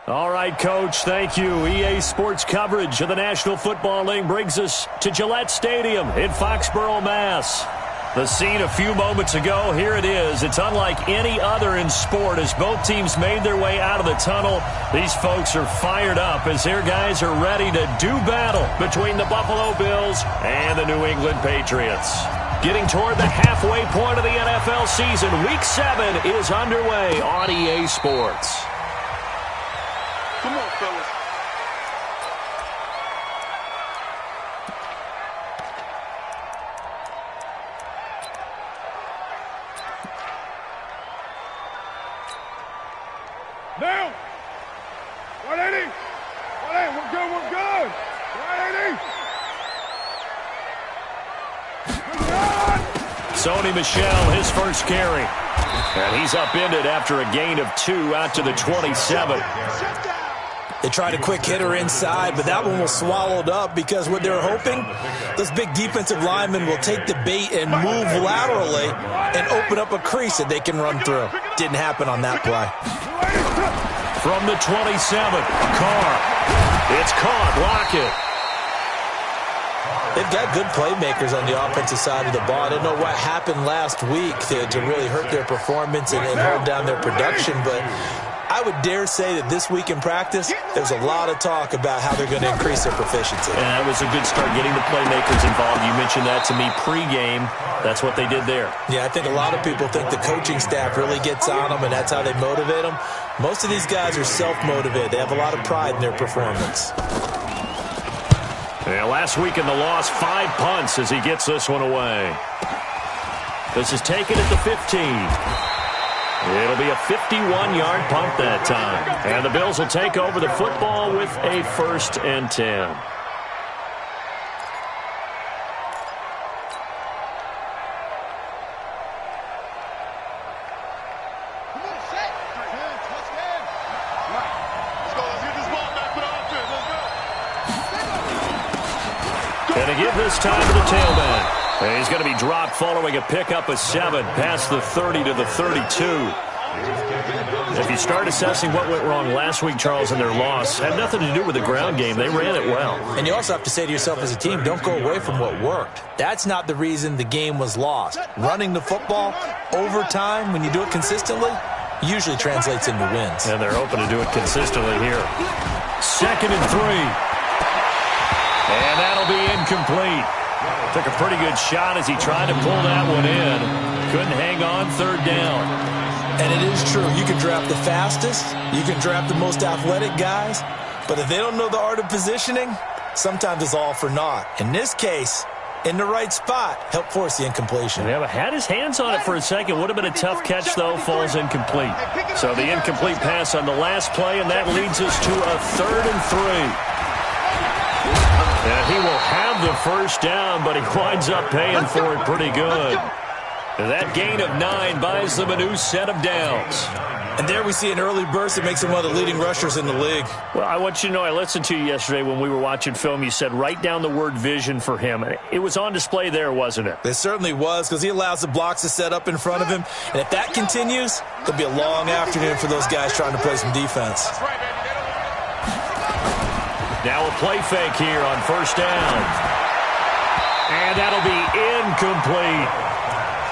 All right, Coach, thank you. EA Sports coverage of the National Football League brings us to Gillette Stadium in Foxborough, Mass. The scene a few moments ago, here it is. It's unlike any other in sport as both teams made their way out of the tunnel. These folks are fired up as their guys are ready to do battle between the Buffalo Bills and the New England Patriots. Getting toward the halfway point of the NFL season, Week 7 is underway on EA Sports. Come on, fellas. Now! 180! 180, we're good, we're good! 180! Sony Michel, his first carry. And he's upended after a gain of 2 out to the 27. They tried a quick hitter inside, but that one was swallowed up because what they're hoping, those big defensive linemen will take the bait and move laterally and open up a crease that they can run through. Didn't happen on that play. From the 27, Carr. It's caught. Lockett. They've got good playmakers on the offensive side of the ball. I don't know what happened last week to really hurt their performance and hold down their production, but I would dare say that this week in practice, there's a lot of talk about how they're going to increase their proficiency. And that was a good start, getting the playmakers involved. You mentioned that to me pregame. That's what they did there. Yeah, I think a lot of people think the coaching staff really gets on them, and that's how they motivate them. Most of these guys are self-motivated. They have a lot of pride in their performance. Yeah, last week in the loss, 5 punts as he gets this one away. This is taken at the 15. It'll be a 51-yard punt that time. And the Bills will take over the football with a 1st and 10. And to give this time to the tailback. And he's going to be dropped following a pickup of 7 past the 30 to the 32. If you start assessing what went wrong last week, Charles, in their loss, had nothing to do with the ground game. They ran it well. And you also have to say to yourself as a team, don't go away from what worked. That's not the reason the game was lost. Running the football over time, when you do it consistently, usually translates into wins. And they're hoping to do it consistently here. 2nd and 3. And that'll be incomplete. Took a pretty good shot as he tried to pull that one in. Couldn't hang on 3rd down. And it is true. You can draft the fastest. You can draft the most athletic guys. But if they don't know the art of positioning, sometimes it's all for naught. In this case, in the right spot, helped force the incompletion. Yeah, but had his hands on it for a second. Would have been a tough catch, though. Falls incomplete. So the incomplete pass on the last play, and that leads us to a 3rd and 3. And he will have the 1st down, but he winds up paying for it pretty good. And that gain of 9 buys them a new set of downs. And there we see an early burst that makes him one of the leading rushers in the league. Well, I want you to know, I listened to you yesterday when we were watching film. You said write down the word vision for him. It was on display there, wasn't it? It certainly was, because he allows the blocks to set up in front of him. And if that continues, it'll be a long afternoon for those guys trying to play some defense. Now a play fake here on 1st down. And that'll be incomplete.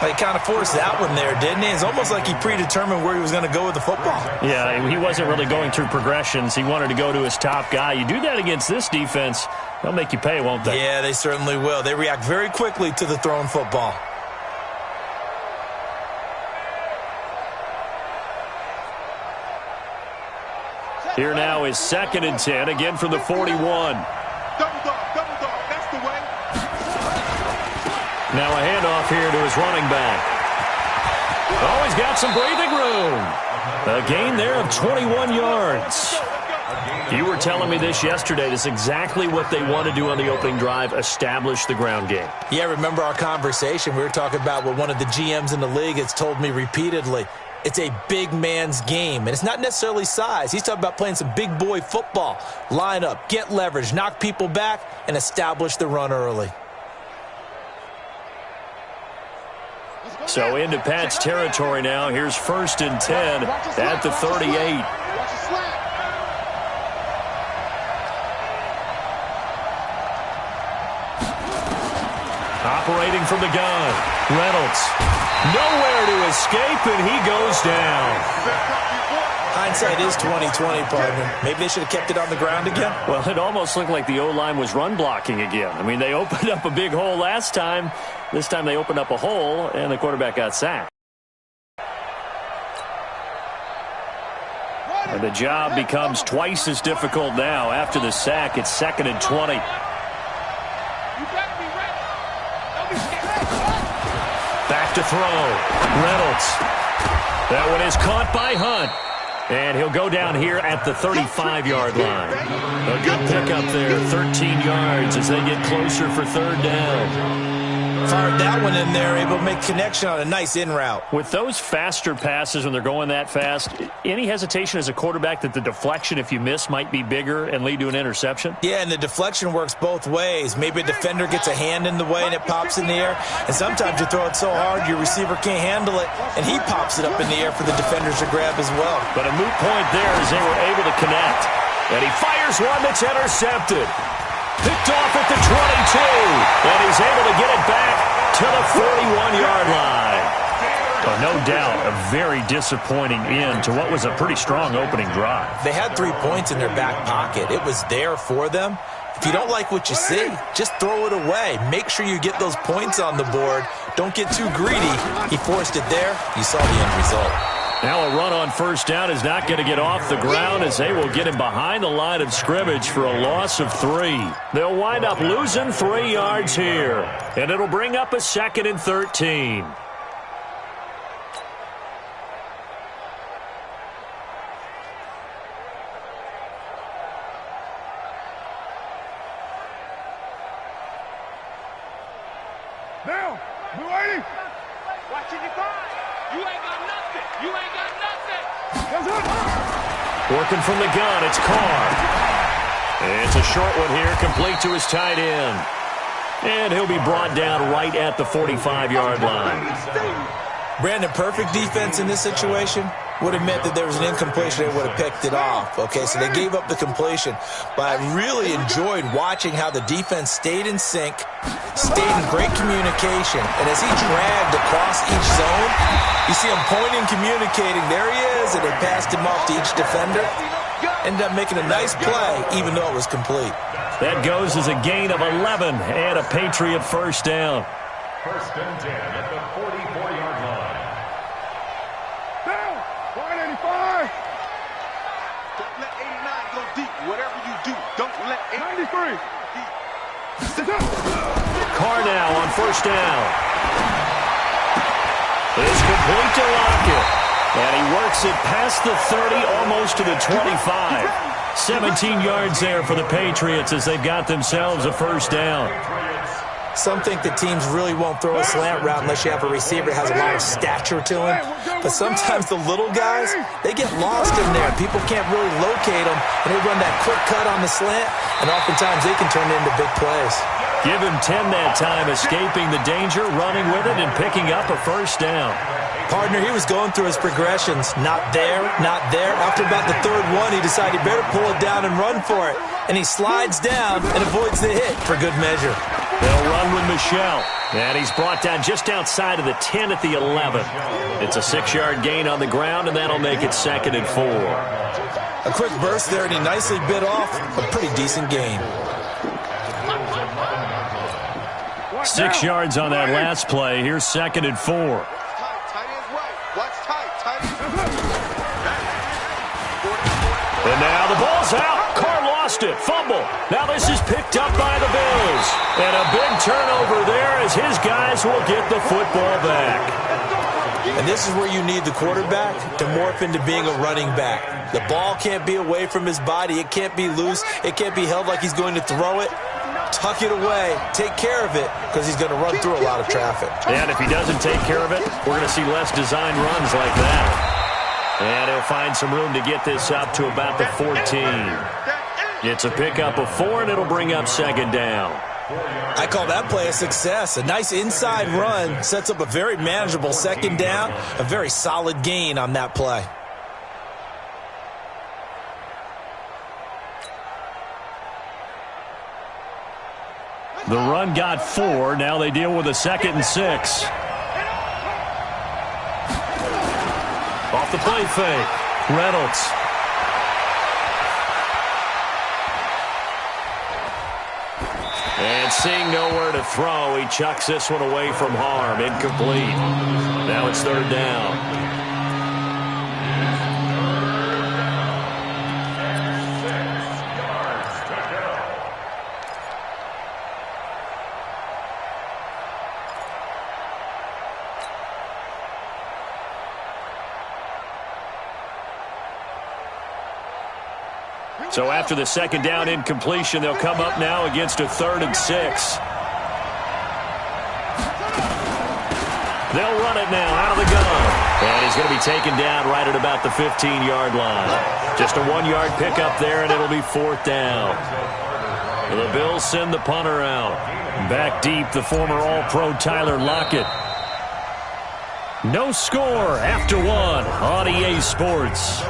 He kind of forced that one there, didn't he? It's almost like he predetermined where he was going to go with the football. Yeah, he wasn't really going through progressions. He wanted to go to his top guy. You do that against this defense, they'll make you pay, won't they? Yeah, they certainly will. They react very quickly to the thrown football. Here now is 2nd and 10, again from the 41. Double dog, that's the way. Now a handoff here to his running back. Oh, he's got some breathing room. A gain there of 21 yards. You were telling me this yesterday. This is exactly what they want to do on the opening drive, establish the ground game. Yeah, remember our conversation? We were talking about what one of the GMs in the league has told me repeatedly. It's a big man's game, and it's not necessarily size. He's talking about playing some big boy football. Line up, get leverage, knock people back, and establish the run early. So into Pat's territory now. Here's 1st and 10 at the 38. Operating from the gun, Reynolds. Nowhere to escape, and he goes down. Hindsight is 20/20, partner. Maybe they should have kept it on the ground again. Well, it almost looked like the O-line was run blocking again. I mean, they opened up a big hole last time. This time they opened up a hole, and the quarterback got sacked. And the job becomes twice as difficult now. After the sack, it's 2nd and 20. Back to throw. Reynolds. That one is caught by Hunt. And he'll go down here at the 35-yard line. A good pickup there, 13 yards as they get closer for 3rd down. Fired that one in there, able to make connection on a nice in route. With those faster passes when they're going that fast, any hesitation as a quarterback that the deflection, if you miss, might be bigger and lead to an interception? Yeah, and the deflection works both ways. Maybe a defender gets a hand in the way and it pops in the air, and sometimes you throw it so hard your receiver can't handle it, and he pops it up in the air for the defenders to grab as well. But a moot point there as they were able to connect. And he fires one that's intercepted. Picked off at the 22, and he's able to get it back to the 41-yard line. Oh, no doubt a very disappointing end to what was a pretty strong opening drive. They had 3 points in their back pocket. It was there for them. If you don't like what you see, just throw it away. Make sure you get those points on the board. Don't get too greedy. He forced it there. You saw the end result. Now a run on 1st down is not going to get off the ground as they will get him behind the line of scrimmage for a loss of 3. They'll wind up losing 3 yards here, and it'll bring up a 2nd and 13. Now, blue 80. Watching your grind. You ain't got nothing. You ain't got nothing. That's it. Working from the gun, it's Carr. It's a short one here, complete to his tight end. And he'll be brought down right at the 45-yard line. Brandon, perfect defense in this situation would have meant that there was an incompletion. They would have picked it off. Okay, so they gave up the completion. But I really enjoyed watching how the defense stayed in sync, stayed in great communication. And as he dragged across each zone, you see him pointing, communicating. There he is, and they passed him off to each defender. Ended up making a nice play, even though it was complete. That goes as a gain of 11 and a Patriot 1st down. 1st and 10 at the 44-yard line. Down. 185. Don't let 89 go deep. Whatever you do, don't let 93. Carr now on 1st down. It's complete to Lockett. And he works it past the 30, almost to the 25. 17 yards there for the Patriots as they've got themselves a 1st down. Some think that teams really won't throw a slant route unless you have a receiver that has a lot of stature to him. But sometimes the little guys, they get lost in there. People can't really locate them, and they run that quick cut on the slant, and oftentimes they can turn it into big plays. Give him 10 that time, escaping the danger, running with it, and picking up a 1st down. Partner, he was going through his progressions. Not there, not there. After about the 3rd one, he decided he better pull it down and run for it. And he slides down and avoids the hit for good measure. They'll run with Michel. And he's brought down just outside of the 10 at the 11. It's a 6-yard gain on the ground, and that'll make it 2nd and 4. A quick burst there, and he nicely bit off a pretty decent gain. 6 yards on that last play. Here's 2nd and 4. Tight end's right. Watch tight. Tight end. And now the ball's out. Carr lost it. Fumble. Now this is picked up by the Bills. And a big turnover there as his guys will get the football back. And this is where you need the quarterback to morph into being a running back. The ball can't be away from his body. It can't be loose. It can't be held like he's going to throw it. Tuck it away. Take care of it because he's going to run through a lot of traffic. And if he doesn't take care of it, we're going to see less design runs like that. And he'll find some room to get this up to about the 14. It's a pickup of 4, and it'll bring up 2nd down. I call that play a success. A nice inside run sets up a very manageable 2nd down. A very solid gain on that play. The run got 4. Now they deal with a 2nd and 6. Off the play fake. Reynolds. And seeing nowhere to throw, he chucks this one away from harm. Incomplete. Now it's 3rd down. So after the 2nd down incompletion, they'll come up now against a 3rd and 6. They'll run it now out of the gun. And he's going to be taken down right at about the 15-yard line. Just a 1-yard pickup there, and it'll be 4th down. The Bills send the punter out. Back deep, the former All-Pro Tyler Lockett. No score after 1 on EA Sports.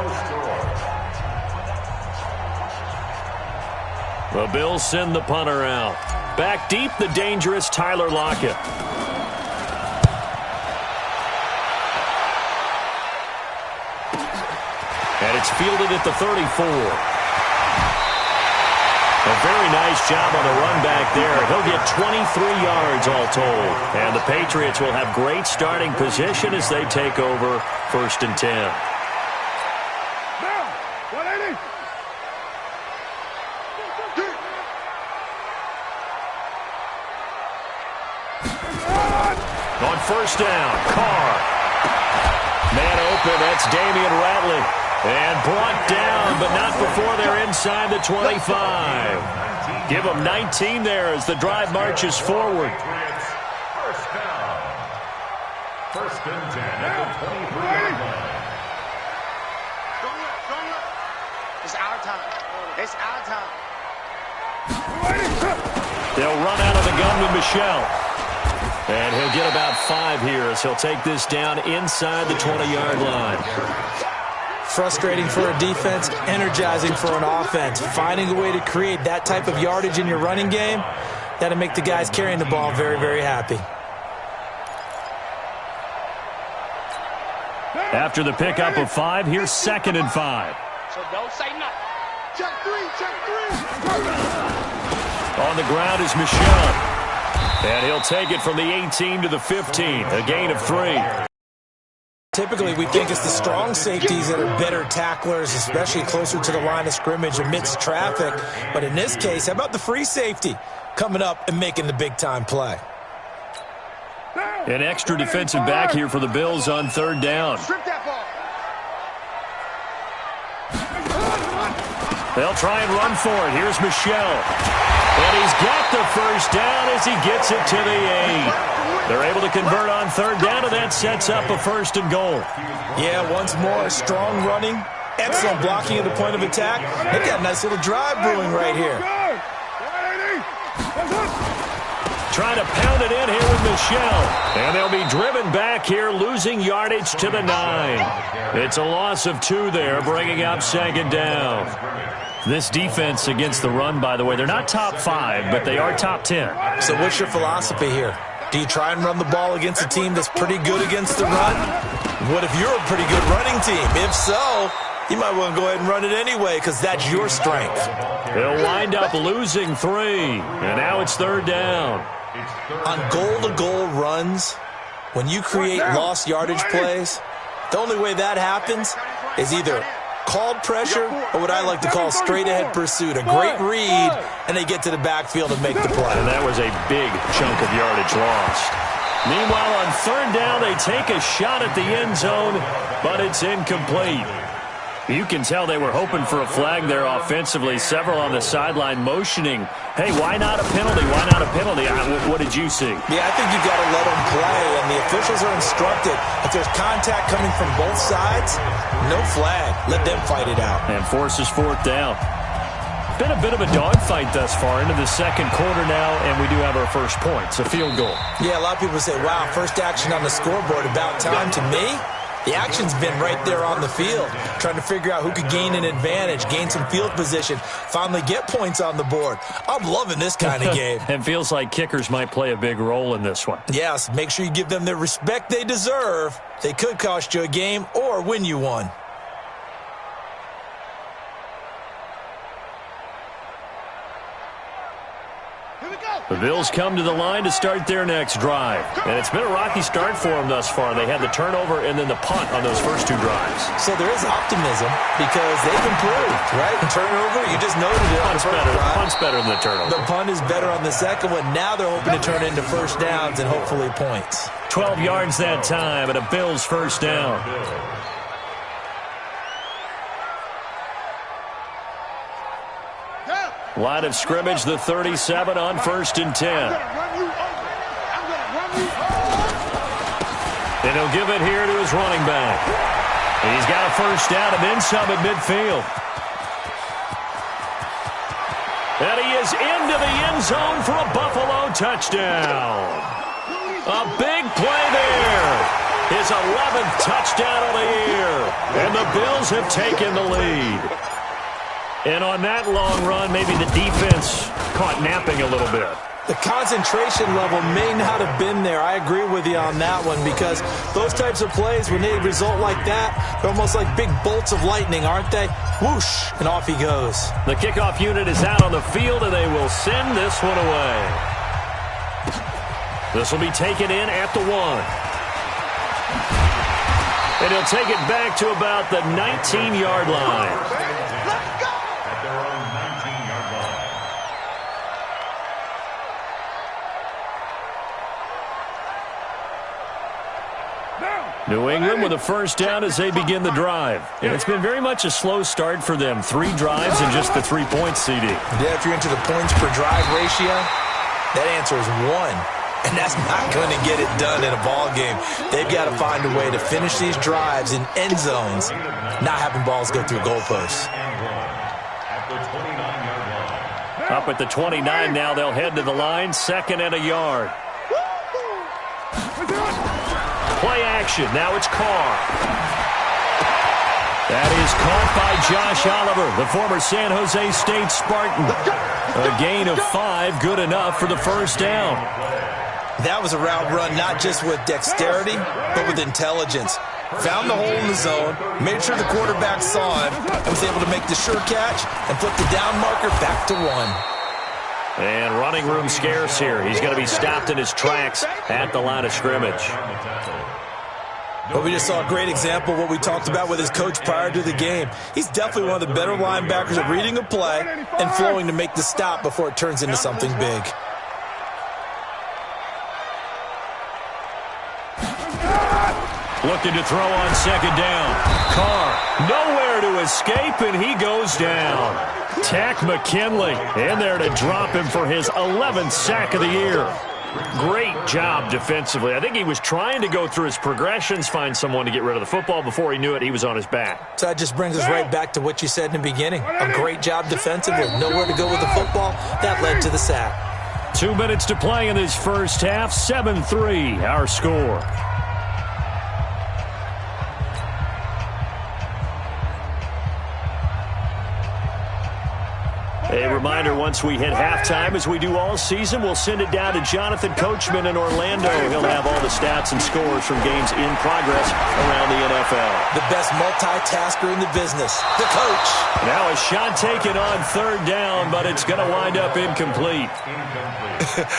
The Bills send the punter out. Back deep, the dangerous Tyler Lockett. And it's fielded at the 34. A very nice job on the run back there. He'll get 23 yards all told. And the Patriots will have great starting position as they take over 1st and 10. On 1st down, Carr. Man open, that's Damian Ratley. And brought down, but not before they're inside the 25. Give them 19 there as the drive marches forward. 1st down. 1st and 10 at the 23-yard line. Don't look. It's our time. It's our time. They'll run out of the gun with Michel. And he'll get about 5 here as he'll take this down inside the 20-yard line. Frustrating for a defense, energizing for an offense. Finding a way to create that type of yardage in your running game, that'll make the guys carrying the ball very, very happy. After the pickup of 5, here's 2nd and 5. So don't say nothing. Check 3, check 3. On the ground is Michel. And he'll take it from the 18 to the 15, a gain of 3. Typically, we think it's the strong safeties that are better tacklers, especially closer to the line of scrimmage amidst traffic. But in this case, how about the free safety coming up and making the big-time play? An extra defensive back here for the Bills on 3rd down. Strip that ball. They'll try and run for it. Here's Michel. And he's got the 1st down as he gets it to the 8. They're able to convert on 3rd down, and that sets up a 1st and goal. Yeah, once more, strong running, excellent blocking at the point of attack. They've got a nice little drive brewing right here. Trying to pound it in here with Michel. And they'll be driven back here, losing yardage to the 9. It's a loss of 2 there, bringing up 2nd down. This defense against the run, by the way, they're not top 5, but they are top 10. So what's your philosophy here? Do you try and run the ball against a team that's pretty good against the run? What if you're a pretty good running team? If so, you might want to go ahead and run it anyway because that's your strength. They'll wind up losing 3, and now it's 3rd down. On goal-to-goal runs, when you create lost yardage plays, the only way that happens is either called pressure or what I like to call straight-ahead pursuit. A great read, and they get to the backfield and make the play. And that was a big chunk of yardage lost. Meanwhile, on 3rd down, they take a shot at the end zone, but it's incomplete. You can tell they were hoping for a flag there offensively. Several on the sideline motioning, hey, why not a penalty? Why not a penalty? What did you see? Yeah, I think you've got to let them play, and the officials are instructed. If there's contact coming from both sides, no flag. Let them fight it out. And forces 4th down. Been a bit of a dogfight thus far into the 2nd quarter now, and we do have our first point. It's a field goal. Yeah, a lot of people say, wow, first action on the scoreboard, about time. To me, The action's been right there on the field, trying to figure out who could gain an advantage, gain some field position, finally get points on the board. I'm loving this kind of game. And feels like kickers might play a big role in this one. Yes, make sure you give them the respect they deserve. They could cost you a game or win you one. The Bills come to the line to start their next drive. And it's been a rocky start for them thus far. They had the turnover and then the punt on those first two drives. So there is optimism because they've improved, right? Turnover, you just noted it. Punt's better than the turnover. The punt is better on the second one. Now they're hoping to turn it into first downs and hopefully points. 12 yards that time and a Bills first down. Line of scrimmage, the 37 on 1st and 10. And he'll give it here to his running back. And he's got a first down and then some at midfield. And he is into the end zone for a Buffalo touchdown. A big play there. His 11th touchdown of the year. And the Bills have taken the lead. And on that long run, maybe the defense caught napping a little bit. The concentration level may not have been there. I agree with you on that one because those types of plays, when they result like that, they're almost like big bolts of lightning, aren't they? Whoosh, and off he goes. The kickoff unit is out on the field, and they will send this one away. This will be taken in at the 1. And he'll take it back to about the 19-yard line. New England with a first down as they begin the drive. And it's been very much a slow start for them. 3 drives and just the 3 points, CD. Yeah, if you're into the points per drive ratio, that answer is 1. And that's not going to get it done in a ball game. They've got to find a way to finish these drives in end zones, not having balls go through goalposts. Up at the 29 now, they'll head to the line, 2nd and a yard. Play action. Now it's Carr. That is caught by Josh Oliver, the former San Jose State Spartan. A gain of 5, good enough for the first down. That was a route run not just with dexterity, but with intelligence. Found the hole in the zone, made sure the quarterback saw him, and was able to make the sure catch and flip the down marker back to 1. And running room scarce here. He's going to be stopped in his tracks at the line of scrimmage. But we just saw a great example of what we talked about with his coach prior to the game. He's definitely one of the better linebackers at reading a play and flowing to make the stop before it turns into something big. Looking to throw on 2nd down. Carr nowhere to escape, and he goes down. Takk McKinley in there to drop him for his 11th sack of the year. Great job defensively. I think he was trying to go through his progressions, find someone to get rid of the football. Before he knew it, he was on his back. So that just brings us right back to what you said in the beginning. A great job defensively. Nowhere to go with the football. That led to the sack. 2 minutes to play in this first half. 7-3, our score. A reminder, once we hit halftime, as we do all season, we'll send it down to Jonathan Coachman in Orlando. He'll have all the stats and scores from games in progress around the NFL. The best multitasker in the business, the coach. Now a shot taken on 3rd down, but it's going to wind up incomplete.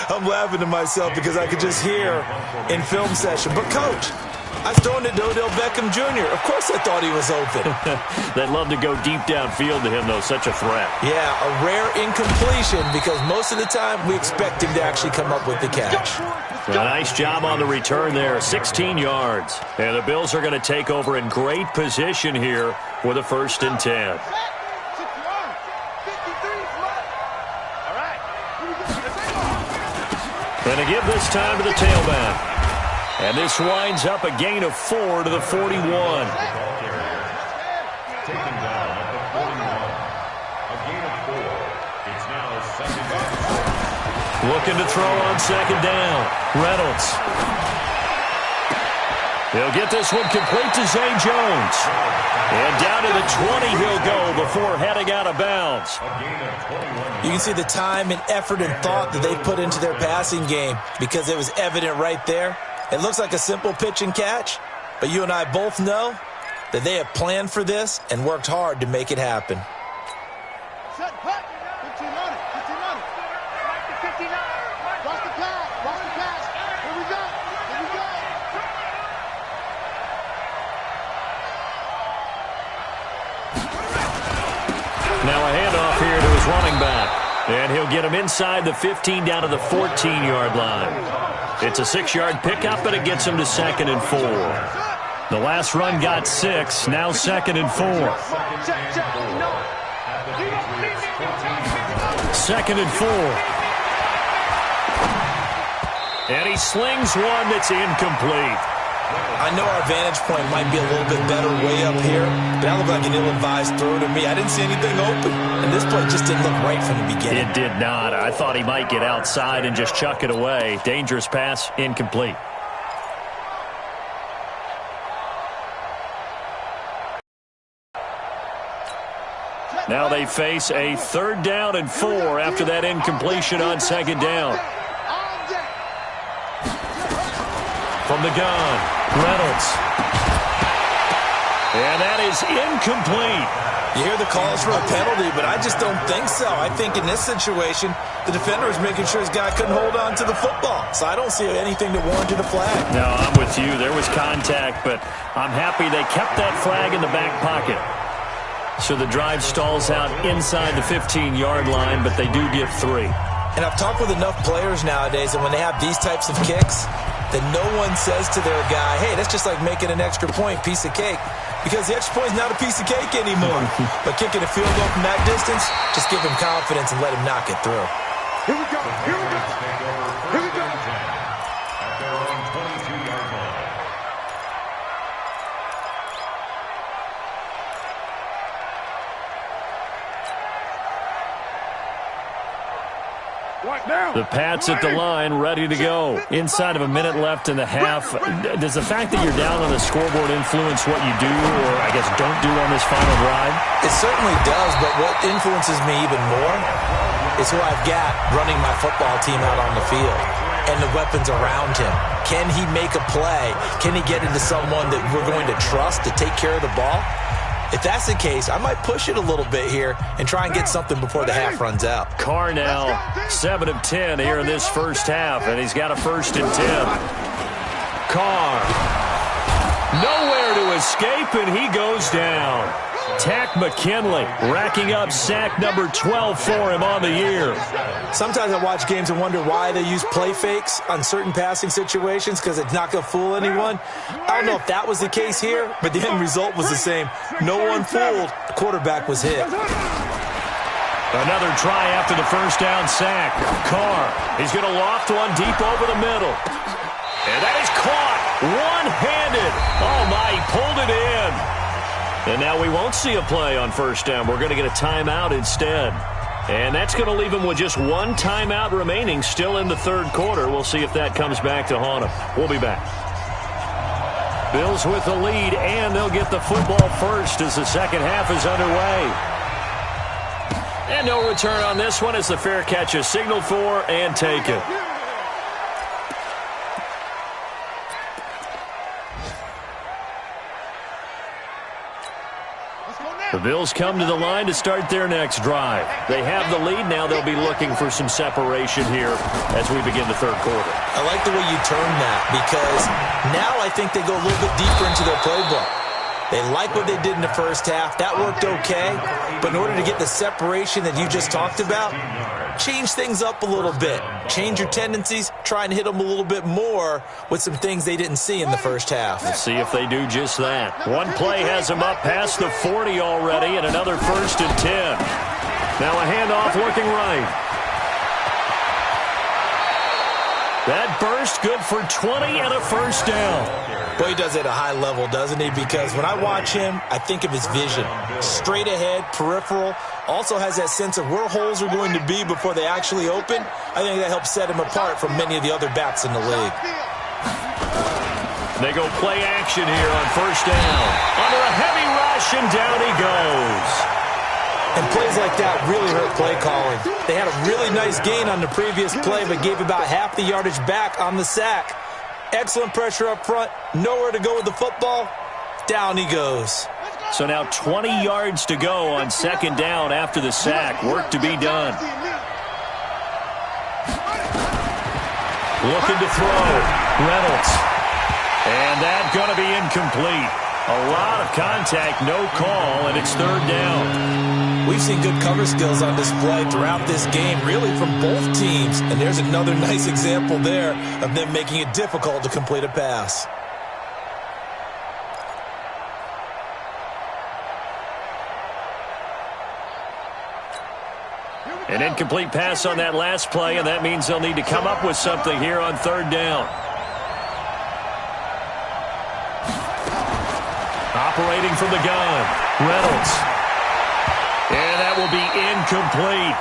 I'm laughing to myself because I could just hear in film session, but coach, I was throwing it to Odell Beckham Jr. Of course I thought he was open. They'd love to go deep downfield to him, though. Such a threat. Yeah, a rare incompletion because most of the time we expect him to actually come up with the catch. A nice job on the return there, 16 yards. And the Bills are going to take over in great position here with a 1st and 10. And to give this time to the tailback. And this winds up a gain of 4 to the 41. Taken down at the 41. A gain of 4. It's now 2nd down. Looking to throw on 2nd down. Reynolds. He'll get this one complete to Zay Jones. And down to the 20 he'll go before heading out of bounds. You can see the time and effort and thought that they put into their passing game because it was evident right there. It looks like a simple pitch and catch, but you and I both know that they have planned for this and worked hard to make it happen. Set, cut. 15 on it. 15 on it. Watch the pass. Watch the pass. Here we go. Here we go. Now a handoff here to his running back. And he'll get him inside the 15 down to the 14-yard line. It's a 6-yard pickup, and it gets him to 2nd and 4. The last run got 6, now 2nd and 4. 2nd and 4. And he slings one that's incomplete. I know our vantage point might be a little bit better way up here, but that looked like an ill-advised throw to me. I didn't see anything open, and this play just didn't look right from the beginning. It did not. I thought he might get outside and just chuck it away. Dangerous pass, incomplete. Now they face a 3rd down and 4 after that incompletion on 2nd down. From the gun, Reynolds. And that is incomplete. You hear the calls for a penalty, but I just don't think so. I think in this situation, the defender is making sure his guy couldn't hold on to the football. So I don't see anything to warrant a flag. No, I'm with you. There was contact, but I'm happy they kept that flag in the back pocket. So the drive stalls out inside the 15-yard line, but they do get 3. And I've talked with enough players nowadays, and when they have these types of kicks, then no one says to their guy, hey, that's just like making an extra point, piece of cake. Because the extra point is not a piece of cake anymore. But kicking a field goal from that distance, just give him confidence and let him knock it through. Here we go. Here we go. Here we go. At their own 22-yard line. The Pats at the line, ready to go. Inside of a minute left in the half. Does the fact that you're down on the scoreboard influence what you do, or I guess don't do on this final drive? It certainly does, but what influences me even more is who I've got running my football team out on the field and the weapons around him. Can he make a play? Can he get into someone that we're going to trust to take care of the ball? If that's the case, I might push it a little bit here and try and get something before the half runs out. Carr now 7 of 10 here in this first half, and he's got a 1st and 10. Carr nowhere to escape, and he goes down. Takk McKinley racking up sack number 12 for him on the year. Sometimes I watch games and wonder why they use play fakes on certain passing situations because it's not going to fool anyone. I don't know if that was the case here, but the end result was the same. No one fooled. The quarterback was hit. Another try after the 1st down sack. Carr, he's going to loft one deep over the middle. And that is caught one-handed. Oh, my, he pulled it in. And now we won't see a play on 1st down. We're going to get a timeout instead. And that's going to leave him with just one timeout remaining still in the 3rd quarter. We'll see if that comes back to haunt him. We'll be back. Bills with the lead, and they'll get the football first as the 2nd half is underway. And no return on this one as the fair catch is signaled for and taken. The Bills come to the line to start their next drive. They have the lead. Now they'll be looking for some separation here as we begin the 3rd quarter. I like the way you turn that because now I think they go a little bit deeper into their playbook. They like what they did in the 1st half. That worked okay. But in order to get the separation that you just talked about, change things up a little bit. Change your tendencies. Try and hit them a little bit more with some things they didn't see in the 1st half. Let's see if they do just that. One play has them up past the 40 already, and another 1st and 10. Now a handoff looking right. That burst good for 20 and a 1st down. Boy, he does it at a high level, doesn't he? Because when I watch him, I think of his vision. Straight ahead, peripheral. Also has that sense of where holes are going to be before they actually open. I think that helps set him apart from many of the other backs in the league. They go play action here on first down. Under a heavy rush, and down he goes. And plays like that really hurt play calling. They had a really nice gain on the previous play, but gave about half the yardage back on the sack. Excellent pressure up front. Nowhere to go with the football. Down he goes. So now 20 yards to go on second down after the sack. Work to be done. Looking to throw. Reynolds. And that's going to be incomplete. A lot of contact, no call, and it's third down. We've seen good cover skills on display throughout this game, really from both teams. And there's another nice example there of them making it difficult to complete a pass. An incomplete pass on that last play, and that means they'll need to come up with something here on third down. Operating from the gun, Reynolds. And that will be incomplete.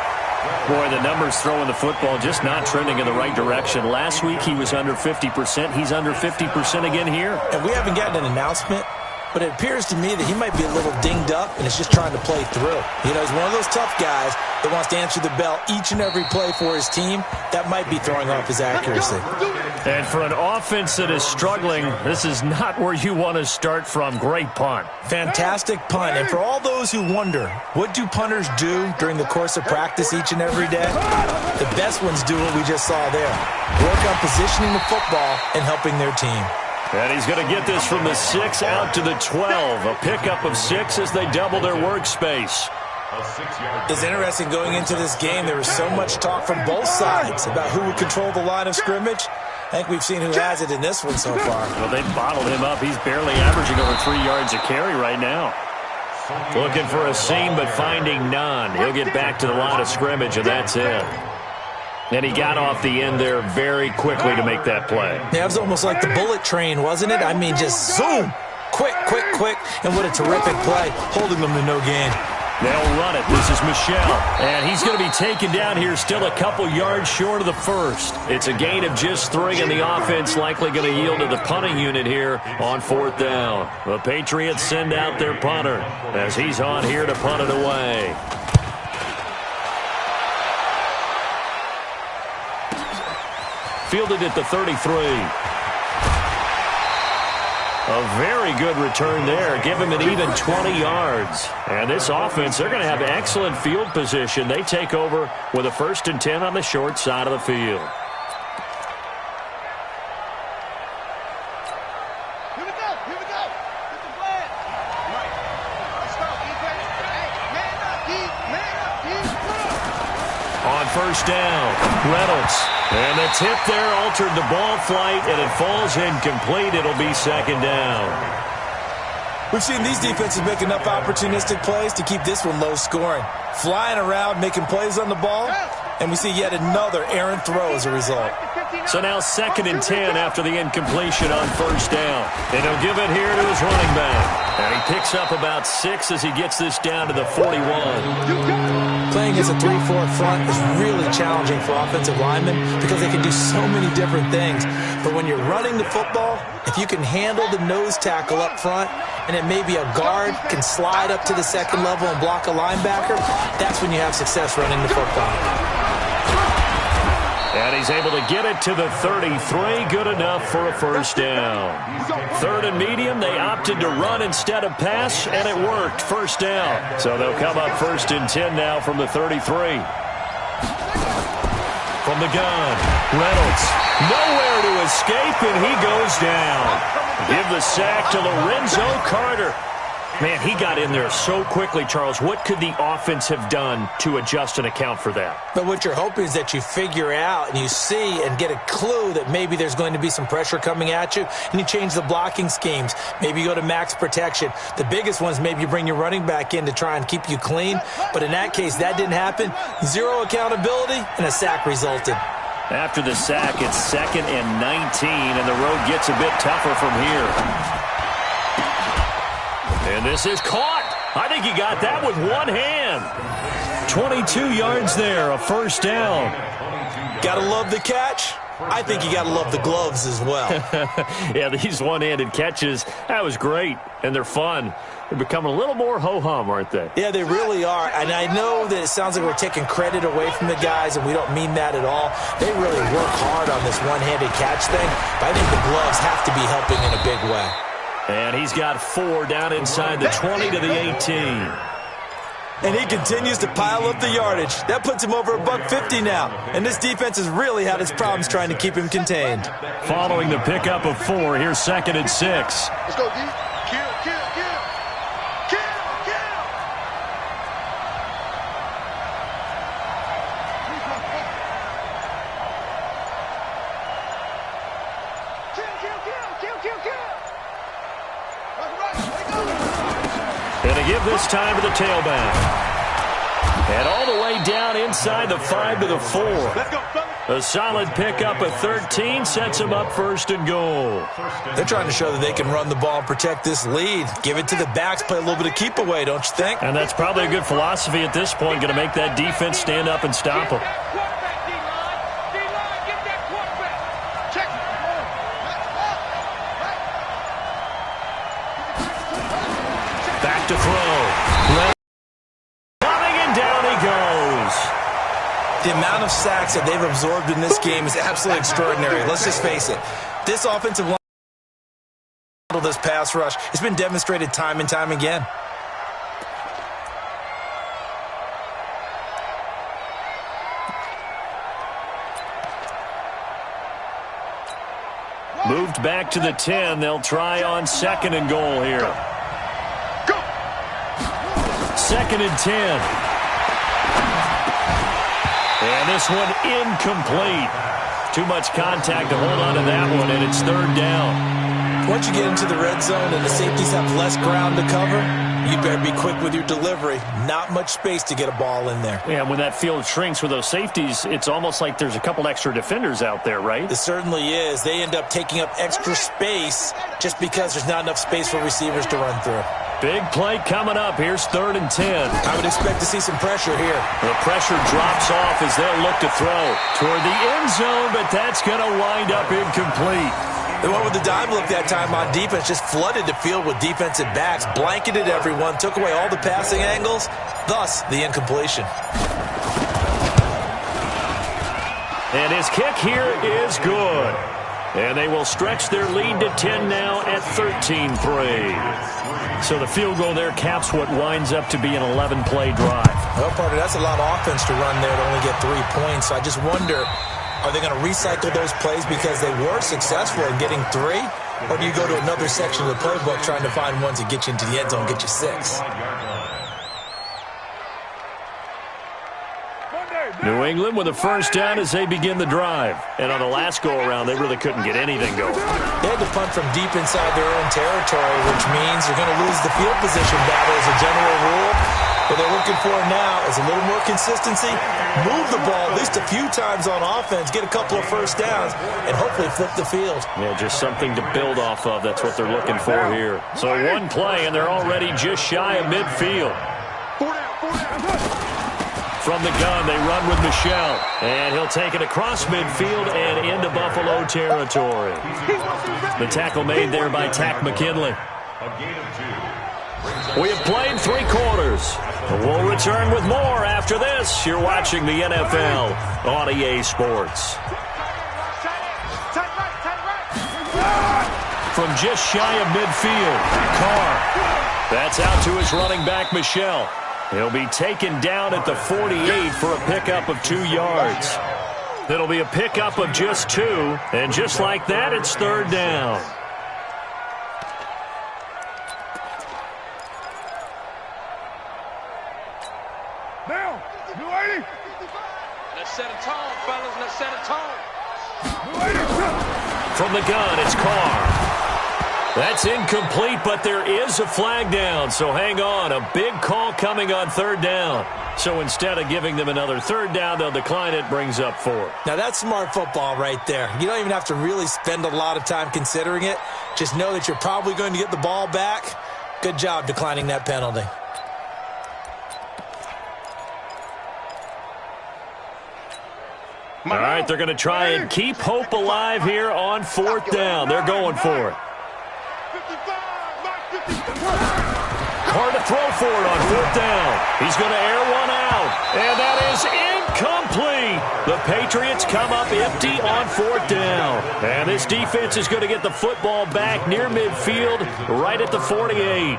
Boy, the numbers throwing the football just not trending in the right direction. Last week he was under 50%. He's under 50% again here. And we haven't gotten an announcement, but it appears to me that he might be a little dinged up and is just trying to play through. You know, he's one of those tough guys that wants to answer the bell each and every play for his team. That might be throwing off his accuracy. And for an offense that is struggling, this is not where you want to start from. Great punt. Fantastic punt. And for all those who wonder, what do punters do during the course of practice each and every day? The best ones do what we just saw there. Work on positioning the football and helping their team. And he's going to get this from the 6 out to the 12. A pickup of 6 as they double their workspace. It's interesting going into this game. There was so much talk from both sides about who would control the line of scrimmage. I think we've seen who has it in this one so far. Well, they've bottled him up. He's barely averaging over 3 yards a carry right now. Looking for a seam, but finding none. He'll get back to the line of scrimmage, and that's it. And he got off the end there very quickly to make that play. Yeah, it was almost like the bullet train, wasn't it? I mean, just zoom. Quick, quick, quick. And what a terrific play, holding them to no gain. They'll run it. This is Michel. And he's going to be taken down here still a couple yards short of the first. It's a gain of just 3, and the offense likely going to yield to the punting unit here on fourth down. The Patriots send out their punter as he's on here to punt it away. Fielded at the 33. A very good return there. Give him an even 20 yards. And this offense, they're going to have excellent field position. They take over with a 1st and 10 on the short side of the field. Here we go. Here we go. Get the flag. Right. Let's go. Defense. Man up, deep. On first down, Reynolds. And the tip there altered the ball flight, and it falls incomplete. It'll be second down. We've seen these defenses make enough opportunistic plays to keep this one low scoring. Flying around, making plays on the ball, and we see yet another errant throw as a result. So now 2nd and 10 after the incompletion on first down. And he'll give it here to his running back. And he picks up about 6 as he gets this down to the 41. Playing as a 3-4 front is really challenging for offensive linemen because they can do so many different things. But when you're running the football, if you can handle the nose tackle up front, and it may be a guard can slide up to the second level and block a linebacker, that's when you have success running the football. And he's able to get it to the 33. Good enough for a first down. 3rd and medium. They opted to run instead of pass, and it worked. First down. So they'll come up 1st and 10 now from the 33. From the gun, Reynolds. Nowhere to escape, and he goes down. Give the sack to Lorenzo Carter. Man, he got in there so quickly, Charles. What could the offense have done to adjust and account for that? But what you're hoping is that you figure out and you see and get a clue that maybe there's going to be some pressure coming at you, and you change the blocking schemes. Maybe you go to max protection. The biggest ones, maybe you bring your running back in to try and keep you clean. But in that case, that didn't happen. 0 accountability, and a sack resulted. After the sack, it's 2nd and 19, and the road gets a bit tougher from here. And this is caught. I think he got that with one hand. 22 yards there, a first down. Gotta love the catch. I think you got to love the gloves as well. Yeah, these one-handed catches, that was great, and they're fun. They're becoming a little more ho-hum, aren't they? Yeah, they really are, and I know that it sounds like we're taking credit away from the guys, and we don't mean that at all. They really work hard on this one-handed catch thing, but I think the gloves have to be helping in a big way. And he's got 4 down inside the 20 to the 18. And he continues to pile up the yardage. That puts him over $150 now. And this defense has really had its problems trying to keep him contained. Following the pickup of 4, here's 2nd and 6. Let's go, D. Kill, kill, kill. Kill, kill. And to give this time to the tailback. And all the way down inside the 5 to the 4. Let's go, fellas. A solid pickup of 13 sets him up 1st and goal. They're trying to show that they can run the ball and protect this lead. Give it to the backs, play a little bit of keep away, don't you think? And that's probably a good philosophy at this point, going to make that defense stand up and stop him. Back to throw. Coming and down he goes. The amount of sacks that they've absorbed in this game is absolutely extraordinary. Let's just face it. This offensive line, this pass rush, it's been demonstrated time and time again. Moved back to the 10. They'll try on 2nd and goal here. 2nd and 10. And this one incomplete. Too much contact to hold on to that one, and it's 3rd down. Once you get into the red zone and the safeties have less ground to cover, you better be quick with your delivery. Not much space to get a ball in there. Yeah, when that field shrinks with those safeties, it's almost like there's a couple extra defenders out there, right? It certainly is. They end up taking up extra space just because there's not enough space for receivers to run through. Big play coming up. Here's 3rd and 10. I would expect to see some pressure here. The pressure drops off as they'll look to throw toward the end zone, but that's going to wind up incomplete. They went with the dime look that time on defense, just flooded the field with defensive backs, blanketed everyone, took away all the passing angles, thus the incompletion. And his kick here is good. And they will stretch their lead to 10 now at 13-3. So the field goal there caps what winds up to be an 11-play drive. Well, partner, that's a lot of offense to run there to only get 3 points. So I just wonder, are they going to recycle those plays because they were successful in getting 3? Or do you go to another section of the playbook trying to find ones that get you into the end zone and get you 6? New England with a 1st down as they begin the drive. And on the last go-around, they really couldn't get anything going. They had to punt from deep inside their own territory, which means they're going to lose the field position battle as a general rule. What they're looking for now is a little more consistency, move the ball at least a few times on offense, get a couple of 1st downs, and hopefully flip the field. Yeah, just something to build off of. That's what they're looking for here. So one play, and they're already just shy of midfield. From the gun, they run with Michel. And he'll take it across midfield and into Buffalo territory. The tackle made there by Takk McKinley. We have played 3 quarters. We'll return with more after this. You're watching the NFL on EA Sports. From just shy of midfield, Carr. That's out to his running back, Michel. He'll be taken down at the 48 for a pickup of 2 yards. It'll be a pickup of just 2, and just like that, it's 3rd down. Now, new 80. Let's set a tone, fellas. Let's set a tone. New 80. From the gun, it's Carr. That's incomplete, but there is a flag down, so hang on. A big call coming on 3rd down. So instead of giving them another 3rd down, they'll decline it, brings up 4. Now, that's smart football right there. You don't even have to really spend a lot of time considering it. Just know that you're probably going to get the ball back. Good job declining that penalty. All right, they're going to try and keep hope alive here on 4th down. They're going for it. 55, Hard to throw for it on 4th down. He's going to air one out, and that is incomplete. The Patriots come up empty on 4th down. And this defense is going to get the football back near midfield, right at the 48.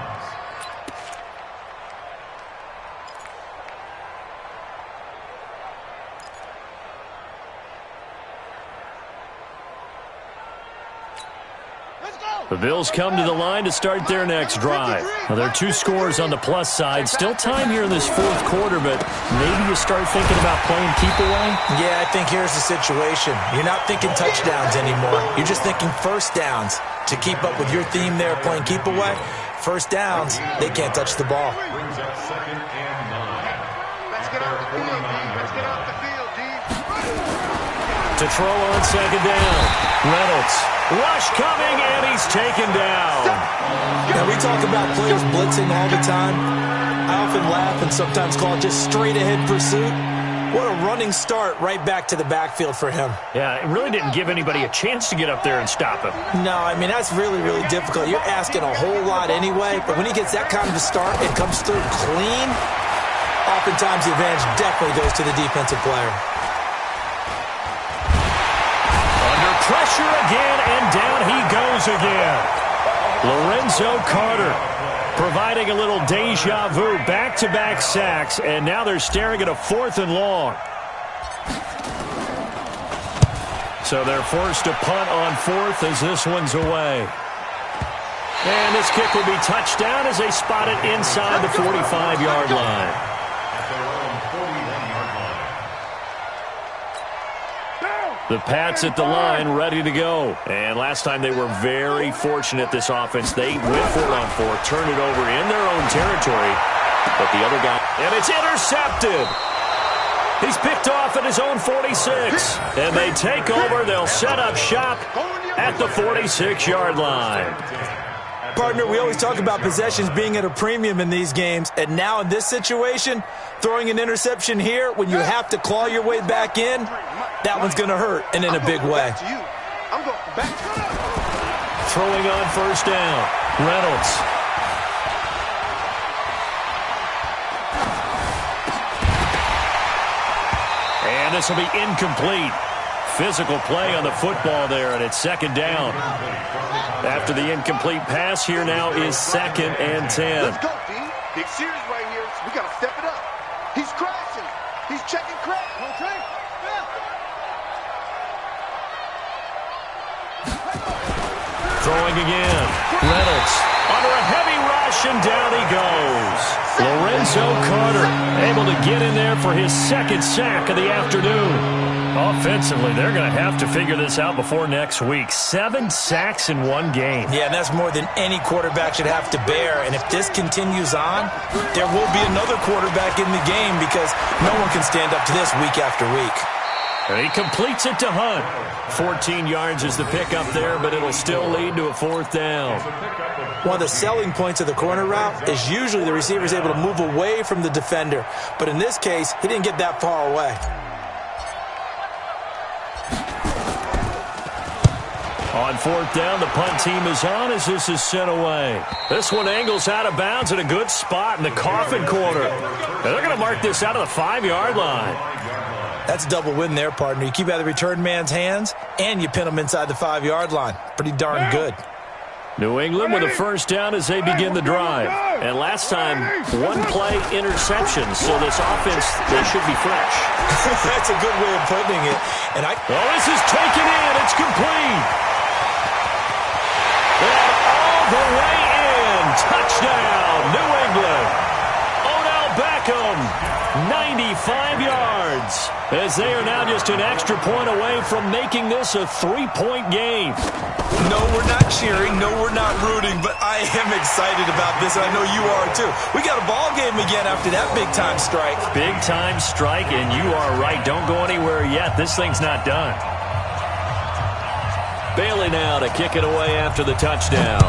The Bills come to the line to start their next drive. Well, there are 2 scores on the plus side. Still time here in this 4th quarter, but maybe you start thinking about playing keep away? Yeah, I think here's the situation. You're not thinking touchdowns anymore. You're just thinking first downs. To keep up with your theme there, playing keep away, first downs, they can't touch the ball. Brings up 2nd and 9. Let's get off the field, D. Let's get off the field, D. To throw on 2nd down. Reynolds. Rush coming, and he's taken down. Now, we talk about players blitzing all the time. I often laugh and sometimes call it just straight-ahead pursuit. What a running start right back to the backfield for him. Yeah, it really didn't give anybody a chance to get up there and stop him. No, I mean, that's really, really difficult. You're asking a whole lot anyway, but when he gets that kind of a start and comes through clean, oftentimes the advantage definitely goes to the defensive player. Pressure again, and down he goes again. Lorenzo Carter providing a little deja vu, back-to-back sacks, and now they're staring at a 4th and long. So they're forced to punt on 4th as this one's away. And this kick will be touched down as they spot it inside the 45-yard line. The Pats at the line, ready to go. And last time they were very fortunate, this offense. They went for it on 4th, turned it over in their own territory. But the other guy, and it's intercepted. He's picked off at his own 46. And they take over. They'll set up shop at the 46-yard line. Partner, we always talk about possessions being at a premium in these games, and now in this situation, throwing an interception here when you have to claw your way back in, that one's going to hurt, and in a big way. I'm going back. Throwing on 1st down, Reynolds. And this will be incomplete. Physical play on the football there, and it's 2nd down. After the incomplete pass, here now is 2nd and 10. Let's go, D. Big series right here. We got to step it up. He's crashing. He's checking crash. Okay. Throwing again. Reynolds under a heavy rush, and down he goes. Lorenzo Carter able to get in there for his 2nd sack of the afternoon. Offensively, they're going to have to figure this out before next week. 7 sacks in one game. Yeah, and that's more than any quarterback should have to bear. And if this continues on, there will be another quarterback in the game because no one can stand up to this week after week. And he completes it to Hunt. 14 yards is the pickup there, but it'll still lead to a 4th down. One of the selling points of the corner route is usually the receiver is able to move away from the defender. But in this case, he didn't get that far away. On 4th down, the punt team is on as this is sent away. This one angles out of bounds at a good spot in the coffin corner. And they're going to mark this out of the 5-yard line. That's a double win there, partner. You keep out of the return man's hands, and you pin him inside the 5-yard line. Pretty darn good. New England with a 1st down as they begin the drive. And last time, 1-play interception, so this offense, they should be fresh. That's a good way of putting it. And this is taken in. It's complete. And all the way in. Touchdown, New England. Odell Beckham, 95 yards. As they are now just an extra point away from making this a 3-point game. No, we're not cheering. No, we're not rooting. But I am excited about this, and I know you are too. We got a ball game again after that big-time strike. Big-time strike, and you are right. Don't go anywhere yet. This thing's not done. Bailey now to kick it away after the touchdown.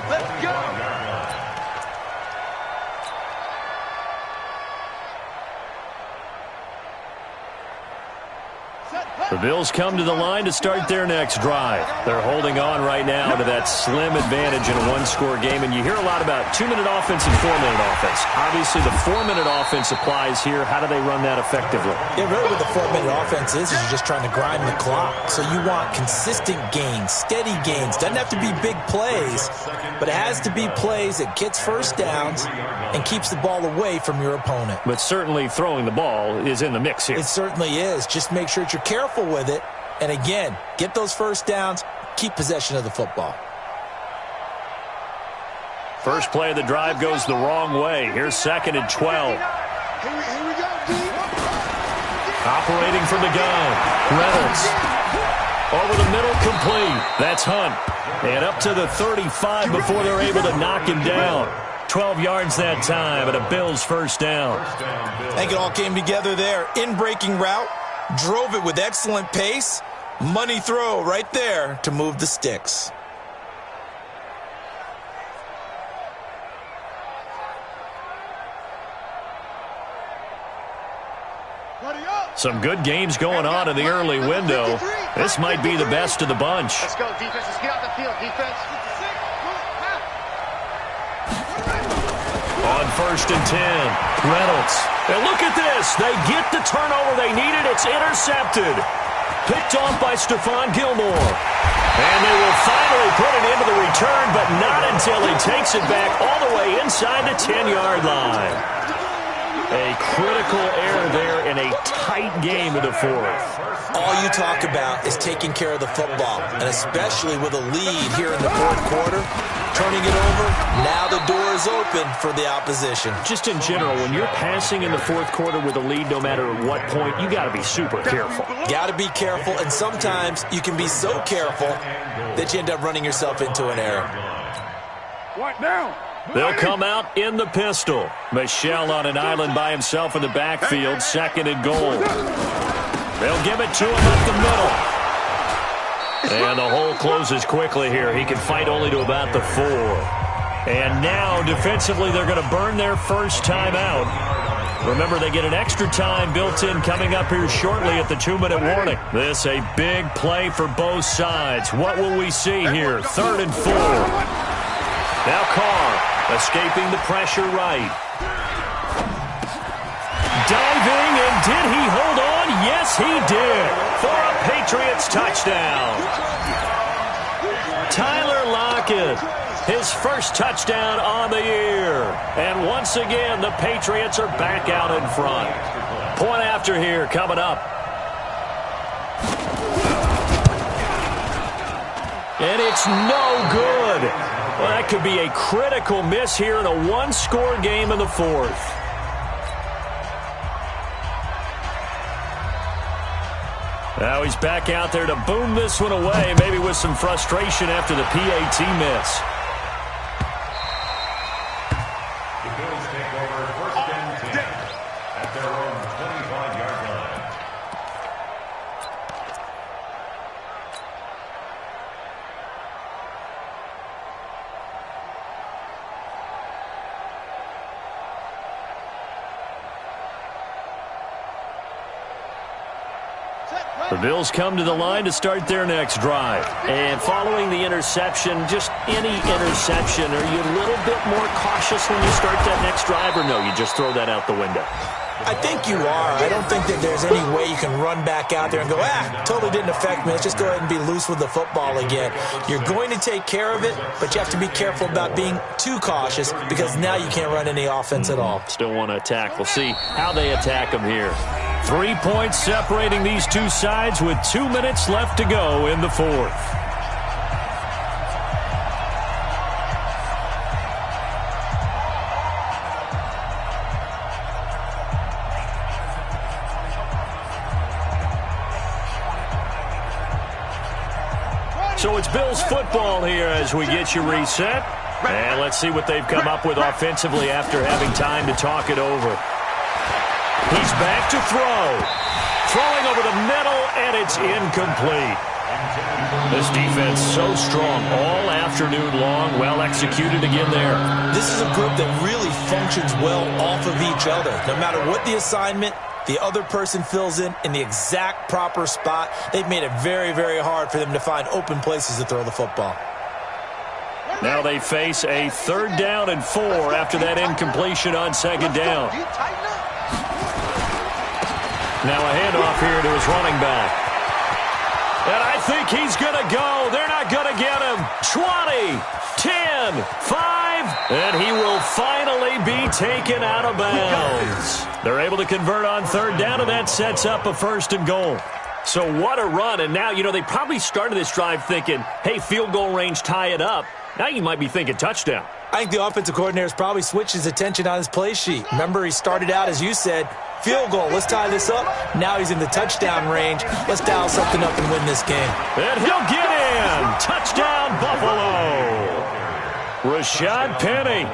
Let's The Bills come to the line to start their next drive. They're holding on right now to that slim advantage in a one-score game, and you hear a lot about 2-minute offense and 4-minute offense. Obviously, the 4-minute offense applies here. How do they run that effectively? Yeah, really what the 4-minute offense is you're just trying to grind the clock. So you want consistent gains, steady gains. Doesn't have to be big plays, but it has to be plays that gets first downs and keeps the ball away from your opponent. But certainly throwing the ball is in the mix here. It certainly is. Just make sure that you're careful with it. And again, get those first downs, keep possession of the football. First play of the drive goes the wrong way. Here's 2nd and 12. Here we go, D. Operating from the gun. Reynolds. Over the middle, complete. That's Hunt. And up to the 35 before they're able to knock him down. 12 yards that time, and a Bills first down. I think it all came together there. In-breaking route, drove it with excellent pace. Money throw right there to move the sticks. Some good games going on in the early window. This might be the best of the bunch. Let's go, defense. Let's get out the field, defense. On 1st and 10, Reynolds. And look at this. They get the turnover they needed. It's intercepted. Picked off by Stephon Gilmore. And they will finally put it into the return, but not until he takes it back all the way inside the 10-yard line. A critical error there in a tight game in the fourth. All you talk about is taking care of the football, and especially with a lead here in the fourth quarter, turning it over, now the door is open for the opposition. Just in general, when you're passing in the fourth quarter with a lead, no matter at what point, you got to be super careful. Got to be careful, and sometimes you can be so careful that you end up running yourself into an error. What down? They'll come out in the pistol. Michel on an island by himself in the backfield, 2nd and goal. They'll give it to him up the middle. And the hole closes quickly here. He can fight only to about the 4. And now, defensively, they're going to burn their first time out. Remember, they get an extra time built in coming up here shortly at the 2-minute warning. This a big play for both sides. What will we see here? 3rd and 4. Now Carr escaping the pressure right. Diving, and did he hold on? Yes, he did. For a Patriots touchdown. Tyler Lockett, his first touchdown on the year. And once again, the Patriots are back out in front. Point after here coming up. And it's no good. Well, that could be a critical miss here in a one-score game in the fourth. Now he's back out there to boom this one away, maybe with some frustration after the PAT miss. The Bills take over 1st and 10 at their own 25-yard line. The Bills come to the line to start their next drive. And following the interception, just any interception, are you a little bit more cautious when you start that next drive, or no, you just throw that out the window? I think you are. I don't think that there's any way you can run back out there and go, totally didn't affect me. Let's just go ahead and be loose with the football again. You're going to take care of it, but you have to be careful about being too cautious because now you can't run any offense at all. Still want to attack. We'll see how they attack them here. 3 points separating these two sides with 2 minutes left to go in the fourth. So it's Bills football here as we get you reset. And let's see what they've come up with offensively after having time to talk it over. He's back to throw. Throwing over the middle, and it's incomplete. This defense so strong all afternoon long. Well executed again there. This is a group that really functions well off of each other. No matter what the assignment, the other person fills in the exact proper spot. They've made it very, very hard for them to find open places to throw the football. Now they face a 3rd down and 4 after that incompletion on 2nd down. Now a handoff here to his running back. And I think he's going to go. They're not going to get him. 20, 10, 5, and he will finally be taken out of bounds. They're able to convert on 3rd down, and that sets up a 1st and goal. So what a run, and now, they probably started this drive thinking, hey, field goal range, tie it up. Now you might be thinking touchdown. I think the offensive coordinator's probably switched his attention on his play sheet. Remember, he started out, as you said, field goal. Let's tie this up. Now he's in the touchdown range. Let's dial something up and win this game. And he'll get in. Touchdown, Buffalo. Rashad Penny,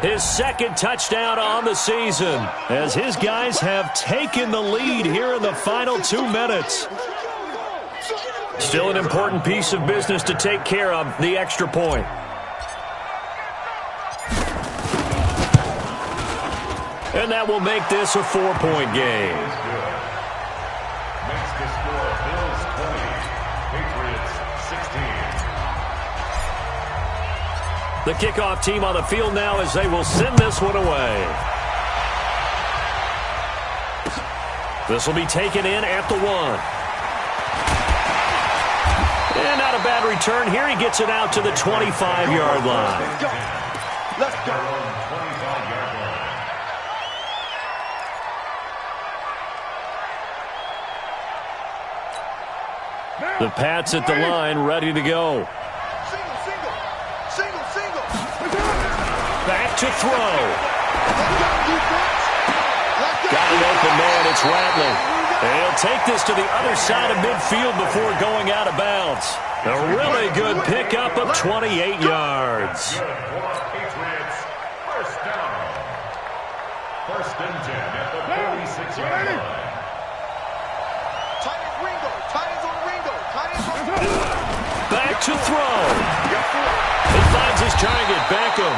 his 2nd touchdown on the season, as his guys have taken the lead here in the final 2 minutes. Still an important piece of business to take care of, the extra point. And that will make this a 4-point game. Makes the score Bills 20, Patriots 16. The kickoff team on the field now as they will send this one away. This will be taken in at the 1. And not a bad return here. He gets it out to the 25-yard line. Let's go. 25-yard line. The Pats at the line, ready to go. Single. Back to throw. Got an open man. It's Rattler. He'll take this to the other side of midfield before going out of bounds. A really good pickup of 28 yards. Patriots, 1st down. 1st and 10 at the 46-yard line. Back to throw. He finds his target, Beckham.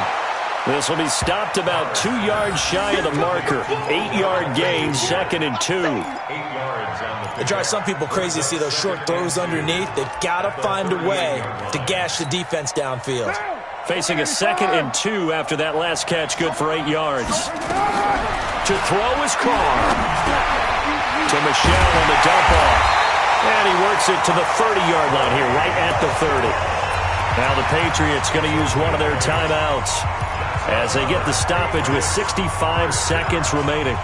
This will be stopped about 2 yards shy of the marker. 8-yard gain, 2nd and 2. 8 yards on the It drives some people crazy to see those short throws underneath. They've got to find a way to gash the defense downfield. Facing a 2nd and 2 after that last catch, good for 8 yards. To throw is Carr. To Michel on the dump off. And he works it to the 30-yard line here, right at the 30. Now the Patriots going to use one of their timeouts as they get the stoppage with 65 seconds remaining.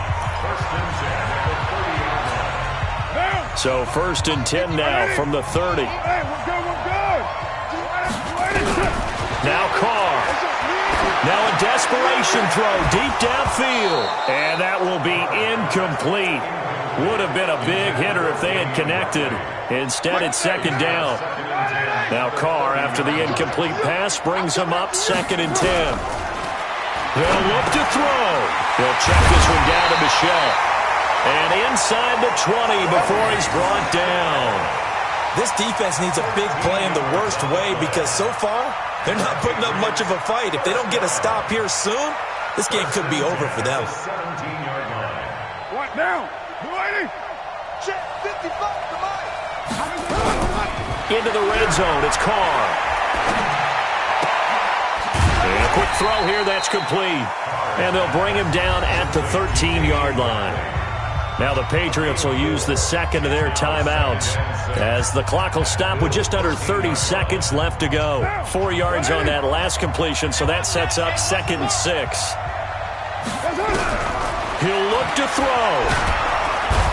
So 1st and 10 now from the 30. Now Carr. Now a desperation throw deep downfield. And that will be incomplete. Would have been a big hitter if they had connected. Instead, it's 2nd down. Now Carr, after the incomplete pass, brings him up 2nd and 10. They'll look to throw. They'll check this one down to Michel. And inside the 20 before he's brought down. This defense needs a big play in the worst way because so far, they're not putting up much of a fight. If they don't get a stop here soon, this game could be over for them. 17-yard line. What now? 20. Check 55 to Mike. Into the red zone, it's Carr. And a quick throw here, that's complete. And they'll bring him down at the 13-yard line. Now the Patriots will use the 2nd of their timeouts as the clock will stop with just under 30 seconds left to go. 4 yards on that last completion, so that sets up 2nd and 6. He'll look to throw.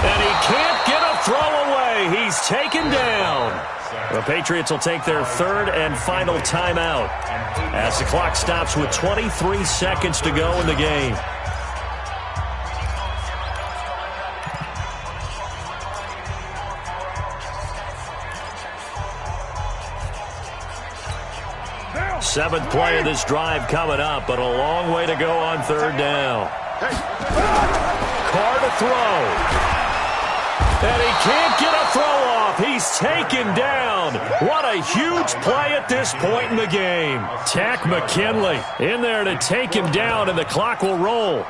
And he can't get a throw away. He's taken down. The Patriots will take their 3rd and final timeout as the clock stops with 23 seconds to go in the game. Seventh play of this drive coming up, but a long way to go on 3rd down. Carr to throw. And he can't get a throw off. He's taken down. What a huge play at this point in the game. Takk McKinley in there to take him down, and the clock will roll.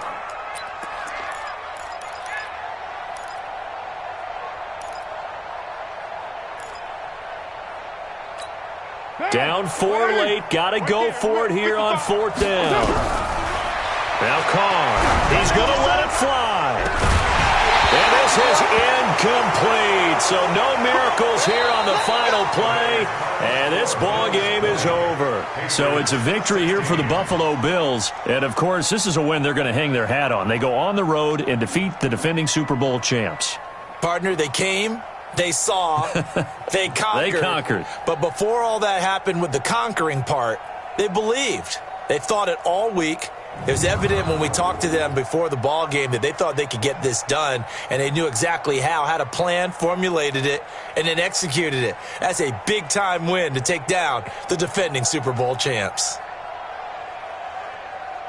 Down 4 late. Got to go for it here on 4th down. Now Carr. He's going to let it fly. And this is incomplete. So no miracles here on the final play. And this ball game is over. So it's a victory here for the Buffalo Bills. And, of course, this is a win they're going to hang their hat on. They go on the road and defeat the defending Super Bowl champs. Partner, they came, they saw, they conquered. They conquered. But before all that happened with the conquering part, they believed. They thought it all week. It was evident when we talked to them before the ball game that they thought they could get this done, and they knew exactly how, had a plan, formulated it, and then executed it. That's a big-time win to take down the defending Super Bowl champs.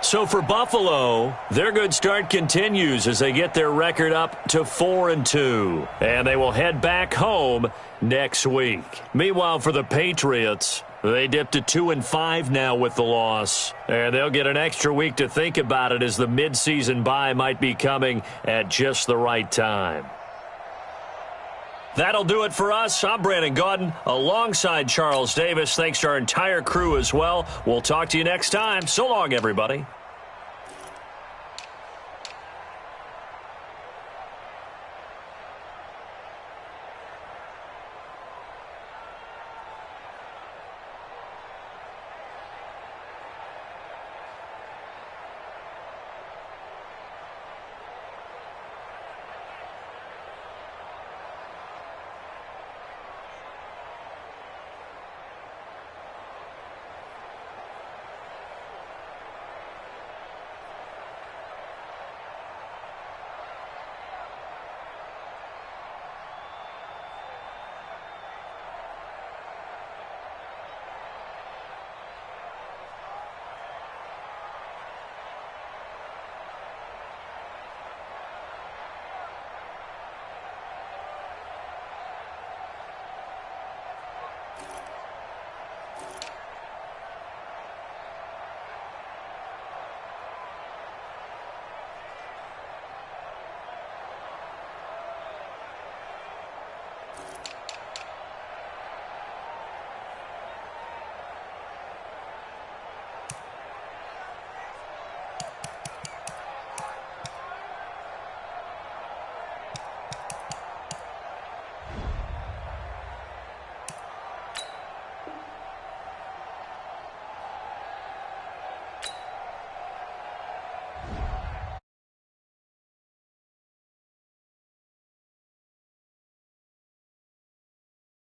So for Buffalo, their good start continues as they get their record up to 4-2. And they will head back home next week. Meanwhile, for the Patriots, they dipped to 2-5 now with the loss. And they'll get an extra week to think about it as the midseason bye might be coming at just the right time. That'll do it for us. I'm Brandon Gaudin alongside Charles Davis. Thanks to our entire crew as well. We'll talk to you next time. So long, everybody.